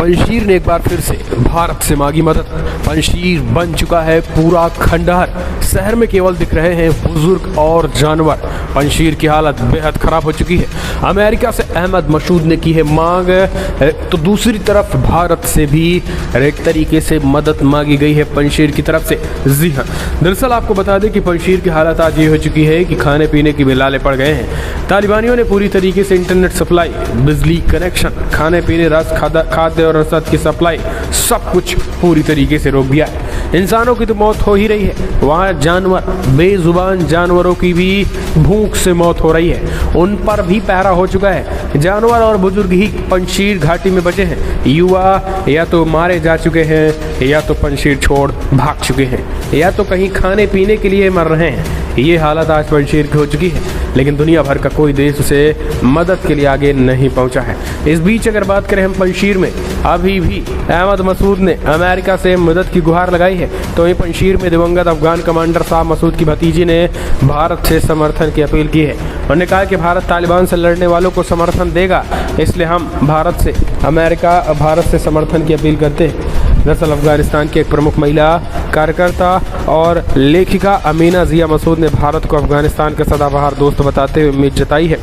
पंजशीर ने एक बार फिर से भारत से मांगी मदद। पंजशीर बन चुका है पूरा खंडहर। शहर में केवल दिख रहे हैं बुजुर्ग और जानवर। पंजशीर की हालत बेहद खराब हो चुकी है। अमेरिका से अहमद मसूद ने की है मांग, तो दूसरी तरफ भारत से भी एक तरीके से मदद मांगी गई है पंजशीर की तरफ से। जी हाँ, दरअसल आपको बता दें कि पंजशीर की हालत आज ये हो चुकी है कि खाने पीने की बिलाले पड़ गए हैं। तालिबानियों ने पूरी तरीके से इंटरनेट सप्लाई, बिजली कनेक्शन, खाने पीने, खाद्य और रसद की सप्लाई, सब कुछ पूरी तरीके से रोक दिया है। इंसानों की तो मौत हो ही रही है, वहाँ जानवर, बेजुबान जानवरों की भी भूख से मौत हो रही है। उन पर भी पहरा हो चुका है। जानवर और बुजुर्ग ही पंजशीर घाटी में बचे हैं। युवा या तो मारे जा चुके हैं, या तो पंजशीर छोड़ भाग चुके हैं, या तो कहीं खाने पीने के लिए मर रहे हैं। ये हालत आज पंजशीर की हो चुकी है, लेकिन दुनिया भर का कोई देश उसे मदद के लिए आगे नहीं पहुंचा है। इस बीच अगर बात करें हम पंजशीर में, अभी भी अहमद मसूद ने अमेरिका से मदद की गुहार लगाई है, तो वहीं पंजशीर में दिवंगत अफगान कमांडर शाह मसूद की भतीजी ने भारत से समर्थन की अपील की है। उन्होंने कहा कि भारत तालिबान से लड़ने वालों को समर्थन देगा, इसलिए हम भारत से समर्थन की अपील करते हैं। दरअसल अफगानिस्तान की एक प्रमुख महिला कार्यकर्ता और लेखिका अमीना जिया मसूद ने भारत को अफगानिस्तान का सदाबहार दोस्त बताते हुए उम्मीद जताई है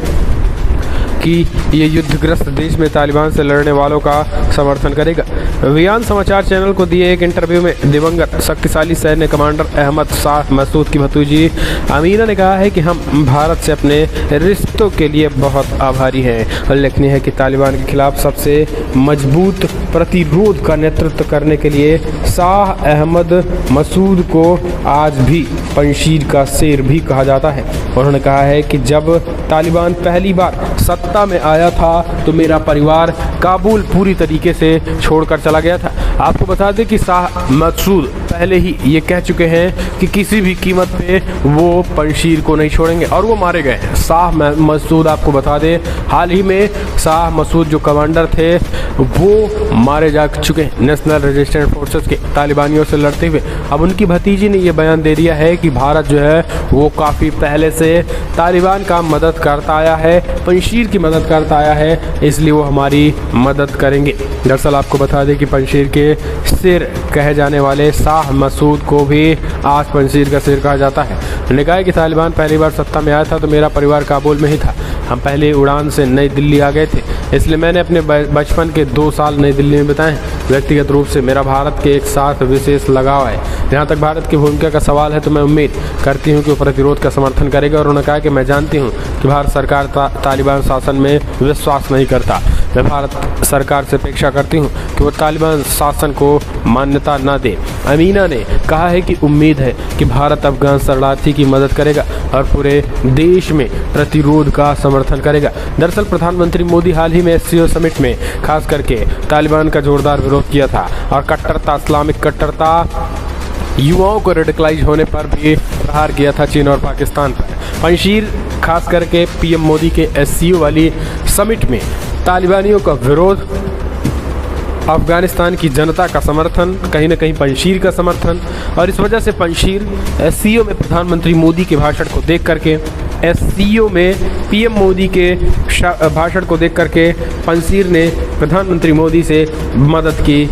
कि ये युद्धग्रस्त देश में तालिबान से लड़ने वालों का समर्थन करेगा। वियान समाचार चैनल को दिए एक इंटरव्यू में दिवंगत शक्तिशाली सैन्य कमांडर अहमद शाह मसूद की भतीजी अमीना ने कहा है कि हम भारत से अपने रिश्तों के लिए बहुत आभारी हैं। उल्लेखनीय है कि तालिबान के खिलाफ सबसे मजबूत प्रतिरोध का नेतृत्व करने के लिए शाह अहमद मसूद को आज भी पंजशीर का शेर भी कहा जाता है। उन्होंने कहा है कि जब तालिबान पहली बार सत्ता में आया था तो मेरा परिवार काबुल पूरी तरीके से छोड़कर चला गया था। आपको बता दें कि शाह मसूद पहले ही ये कह चुके हैं कि किसी भी कीमत पे वो पंजशीर को नहीं छोड़ेंगे, और वो मारे गए हैं। शाह मसूद, आपको बता दें, हाल ही में शाह मसूद जो कमांडर थे वो मारे जा चुके हैं नेशनल रेजिस्टेंस फोर्सेस के तालिबानियों से लड़ते हुए। अब उनकी भतीजी ने ये बयान दे दिया है कि भारत जो है वो काफ़ी पहले से तालिबान का मदद करता आया है, पंजशीर की मदद करता आया है, इसलिए वो हमारी मदद करेंगे। दरअसल आपको बता दें कि पंजशीर के सिर कहे जाने वाले शाह मसूद को भी आज पंजशीर का सिर कहा जाता है। उन्होंने कहा कि तालिबान पहली बार सत्ता में आया था तो मेरा परिवार काबुल में ही था। हम पहले उड़ान से नई दिल्ली आ गए थे, इसलिए मैंने अपने बचपन के 2 साल नई दिल्ली में बिताए। व्यक्तिगत रूप से मेरा भारत के एक साथ विशेष लगाव है। जहाँ तक भारत की भूमिका का सवाल है तो मैं उम्मीद करती हूँ कि वो प्रतिरोध का समर्थन करेगा। और उन्होंने कहा कि मैं जानती हूँ कि भारत सरकार तालिबान शासन में विश्वास नहीं करता। मैं भारत सरकार से अपेक्षा करती हूँ कि वो तालिबान शासन को मान्यता न दे। अमीना ने कहा है कि उम्मीद है कि भारत अफगान शरणार्थी की मदद करेगा और पूरे देश में प्रतिरोध का समर्थन करेगा। दरअसल प्रधानमंत्री मोदी हाल ही में SCO समिट में खास करके तालिबान का जोरदार विरोध किया था और कट्टरता, इस्लामिक कट्टरता, युवाओं को रेडिकलाइज होने पर भी प्रहार किया था चीन और पाकिस्तान पर। पंजशीर खास करके PM मोदी के SCO वाली समिट में तालिबानियों का विरोध, अफगानिस्तान की जनता का समर्थन, कहीं ना कहीं पंजशीर का समर्थन, और इस वजह से पंजशीर SCO में प्रधानमंत्री मोदी के भाषण को देख करके, SCO में PM मोदी के भाषण को देख करके पंजशीर ने प्रधानमंत्री मोदी से मदद की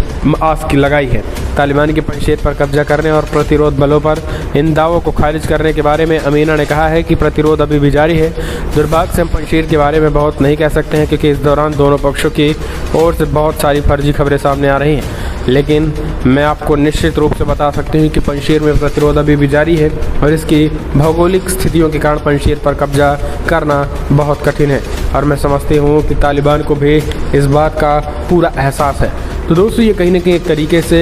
आस की लगाई है। तालिबान के पंजशीर पर कब्जा करने और प्रतिरोध बलों पर इन दावों को खारिज करने के बारे में अमीना ने कहा है कि प्रतिरोध अभी भी जारी है। दुर्भाग्य से हम पंजशीर के बारे में बहुत नहीं कह सकते हैं, क्योंकि इस दौरान दोनों पक्षों की ओर से बहुत सारी फर्जी खबरें सामने आ रही हैं। लेकिन मैं आपको निश्चित रूप से बता सकती हूँ कि पंजशीर में प्रतिरोध अभी भी जारी है, और इसकी भौगोलिक स्थितियों के कारण पंजशीर पर कब्जा करना बहुत कठिन है। और मैं समझती हूँ कि तालिबान को भी इस बात का पूरा एहसास है। तो दोस्तों, ये कहीं ना कहीं एक तरीके से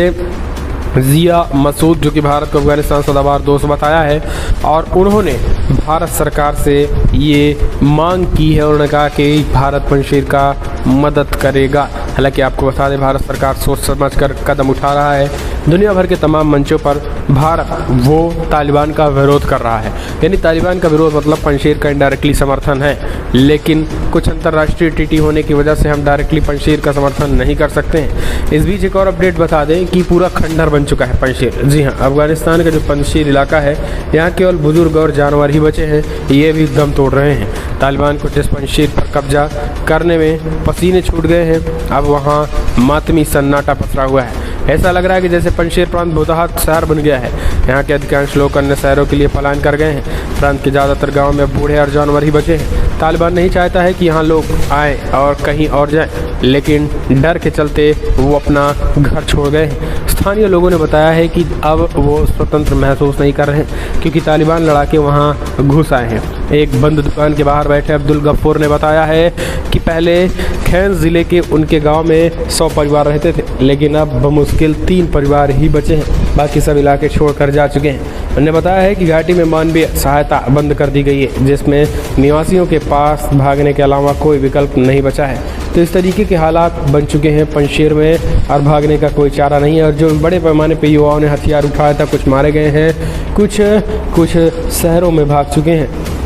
जिया मसूद, जो कि भारत को अफगानिस्तान सदाबहार दोस्त बताया है, और उन्होंने भारत सरकार से ये मांग की है। उन्होंने कहा कि भारत पंजशीर का मदद करेगा। हालांकि आपको बता दें, भारत सरकार सोच समझ कर कदम उठा रहा है, दुनिया भर के तमाम मंचों पर भारत वो तालिबान का विरोध कर रहा है। यानी तालिबान का विरोध मतलब पंजशीर का इनडायरेक्टली समर्थन है, लेकिन कुछ अंतर्राष्ट्रीय टीटी होने की वजह से हम डायरेक्टली पंजशीर का समर्थन नहीं कर सकते हैं। इस बीच एक और अपडेट बता दें कि पूरा खंडहर बन चुका है पंजशीर। जी हाँ, अफगानिस्तान का जो पंजशीर इलाका है, यहाँ केवल बुजुर्ग और जानवर ही बचे हैं, ये भी दम तोड़ रहे हैं। तालिबान को जिस पंजशीर पर कब्जा करने में पसीने छूट गए हैं, अब वहाँ मातमी सन्नाटा पसरा हुआ है। ऐसा लग रहा है कि जैसे पंजशीर प्रांत बहुतायत शहर बन गया है। यहाँ के अधिकांश लोग अन्य शहरों के लिए पलायन कर गए हैं। प्रांत के ज़्यादातर गांव में बूढ़े और जानवर ही बचे हैं। तालिबान नहीं चाहता है कि यहाँ लोग आए और कहीं और जाएं, लेकिन डर के चलते वो अपना घर छोड़ गए हैं। स्थानीय लोगों ने बताया है कि अब वो स्वतंत्र महसूस नहीं कर रहे हैं, क्योंकि तालिबान लड़ा के वहाँ घुस आए हैं। एक बंद दुकान के बाहर बैठे अब्दुल गफ्फूर ने बताया है कि पहले खैन ज़िले के उनके गांव में 100 परिवार रहते थे, लेकिन अब बमुश्किल 3 परिवार ही बचे हैं, बाकी सब इलाके छोड़कर जा चुके हैं। उन्होंने बताया है कि घाटी में मानवीय सहायता बंद कर दी गई है, जिसमें निवासियों के पास भागने के अलावा कोई विकल्प नहीं बचा है। तो इस तरीके के हालात बन चुके हैं पंजशीर में, और भागने का कोई चारा नहीं है। और जो बड़े पैमाने पे युवाओं ने हथियार उठाया था, कुछ मारे गए हैं, कुछ शहरों में भाग चुके हैं।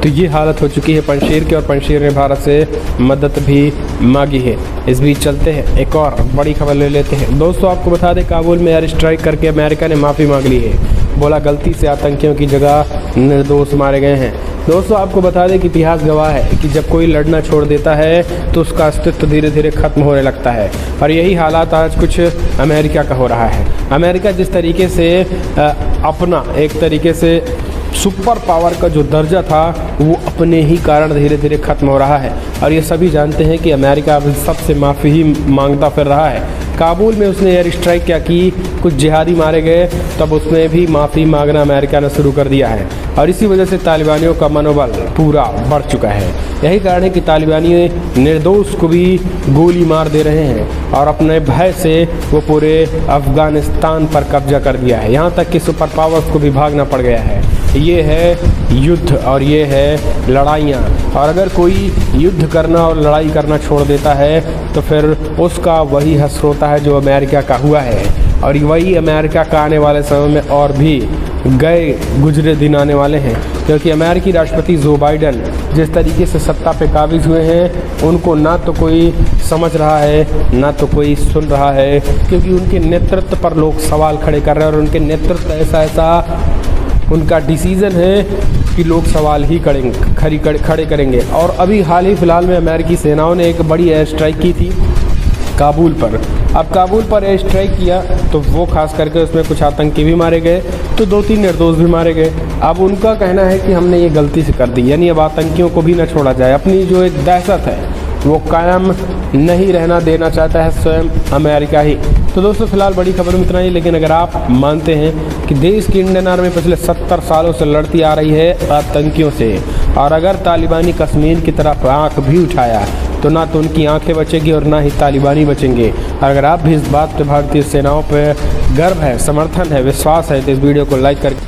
तो ये हालत हो चुकी है पंजशीर की, और पंजशीर ने भारत से मदद भी मांगी है। इस बीच चलते हैं एक और बड़ी खबर ले लेते हैं। दोस्तों, आपको बता दें, काबुल में एयर स्ट्राइक करके अमेरिका ने माफ़ी मांग ली है। बोला गलती से आतंकियों की जगह निर्दोष मारे गए हैं। दोस्तों, आपको बता दें कि इतिहास गवाह है कि जब कोई लड़ना छोड़ देता है तो उसका अस्तित्व धीरे धीरे खत्म होने लगता है, और यही हालात आज कुछ अमेरिका का हो रहा है। अमेरिका जिस तरीके से अपना एक तरीके से सुपर पावर का जो दर्जा था, वो अपने ही कारण धीरे धीरे खत्म हो रहा है। और ये सभी जानते हैं कि अमेरिका अब सबसे माफ़ी ही मांगता फिर रहा है। काबुल में उसने एयर स्ट्राइक क्या की, कुछ जिहादी मारे गए, तब उसने भी माफ़ी मांगना अमेरिका ने शुरू कर दिया है। और इसी वजह से तालिबानियों का मनोबल पूरा बढ़ चुका है। यही कारण है कि तालिबानी निर्दोष को भी गोली मार दे रहे हैं, और अपने भय से वो पूरे अफगानिस्तान पर कब्जा कर दिया है। यहाँ तक कि सुपर पावर्स को भी भागना पड़ गया है। ये है युद्ध और ये है लड़ाइयाँ। और अगर कोई युद्ध करना और लड़ाई करना छोड़ देता है तो फिर उसका वही हश्र होता है जो अमेरिका का हुआ है। और वही अमेरिका का आने वाले समय में और भी गए गुजरे दिन आने वाले हैं, क्योंकि अमेरिकी राष्ट्रपति जो बाइडन जिस तरीके से सत्ता पे काबिज हुए हैं, उनको ना तो कोई समझ रहा है ना तो कोई सुन रहा है, क्योंकि उनके नेतृत्व पर लोग सवाल खड़े कर रहे हैं। और उनके नेतृत्व ऐसा उनका डिसीज़न है कि लोग सवाल ही खड़े करेंगे। और अभी हाल ही फिलहाल में अमेरिकी सेनाओं ने एक बड़ी एयर स्ट्राइक की थी काबुल पर। अब काबुल पर एयर स्ट्राइक किया तो वो खास करके उसमें कुछ आतंकी भी मारे गए, तो 2-3 निर्दोष भी मारे गए। अब उनका कहना है कि हमने ये गलती से कर दी, यानी अब आतंकियों को भी ना छोड़ा जाए। अपनी जो एक दहशत है वो कायम नहीं रहना देना चाहता है स्वयं अमेरिका ही। तो दोस्तों, फिलहाल बड़ी खबर में इतना ही। लेकिन अगर आप मानते हैं कि देश की इंडियन आर्मी पिछले 70 सालों से लड़ती आ रही है आतंकियों से, और अगर तालिबानी कश्मीर की तरफ आंख भी उठाया तो ना तो उनकी आंखें बचेगी और ना ही तालिबानी बचेंगे। अगर आप भी इस बात पे भारतीय सेनाओं पे गर्व है, समर्थन है, विश्वास है, तो इस वीडियो को लाइक करके